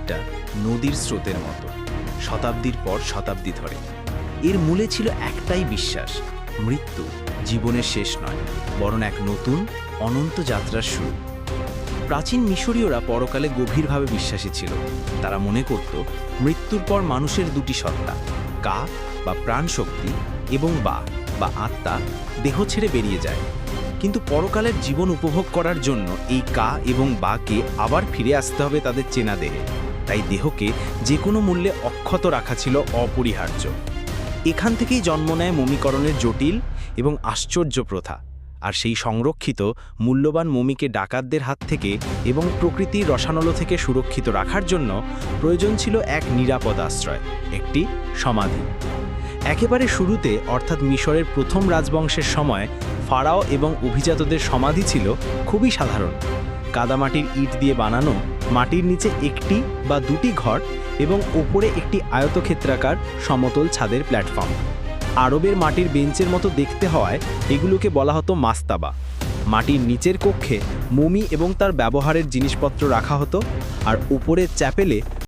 মন্দিরটা নদীর স্রোতের মতো, শতাব্দীর পর শতাব্দী ধরে। এর মূলে ছিল একটাই বিশ্বাস, মৃত্যু জীবনের শেষ নয়, বরং এক নতুন অনন্ত যাত্রার শুরু। প্রাচীন মিশরীয়রা পরকালে গভীরভাবে বিশ্বাসী ছিল। তারা মনে করত মৃত্যুর পর মানুষের দুটি সত্তা, কা বা প্রাণশক্তি এবং বা আত্মা, দেহ ছেড়ে বেরিয়ে যায়। কিন্তু পরকালের জীবন উপভোগ করার জন্য এই কা এবং বাকে আবার ফিরে আসতে হবে তাদের চেনা দেহে। তাই দেহকে যে কোনো মূল্যে অক্ষত রাখা ছিল অপরিহার্য। এখান থেকেই জন্ম নেয় মমিকরণের জটিল এবং আশ্চর্য প্রথা। আর সেই সংরক্ষিত মূল্যবান মমিকে ডাকাতদের হাত থেকে এবং প্রকৃতির রসানল থেকে সুরক্ষিত রাখার জন্য প্রয়োজন ছিল এক নিরাপদ আশ্রয়, একটি সমাধি। একেবারে শুরুতে অর্থাৎ মিশরের প্রথম রাজবংশের সময় ফারাও এবং অভিজাতদের সমাধি ছিল খুবই সাধারণ। কাদামাটির ইট দিয়ে বানানো, মাটির নিচে একটি বা দুটি ঘর এবং ওপরে একটি আয়তক্ষেত্রাকার সমতল ছাদের প্ল্যাটফর্ম। আরবের মাটির বেঞ্চের মতো দেখতে হওয়ায় এগুলোকে বলা হতো মাস্তাবা। মাটির নিচের কক্ষে মমি এবং তার ব্যবহারের জিনিসপত্র রাখা হতো, আর উপরের চ্যাপেলে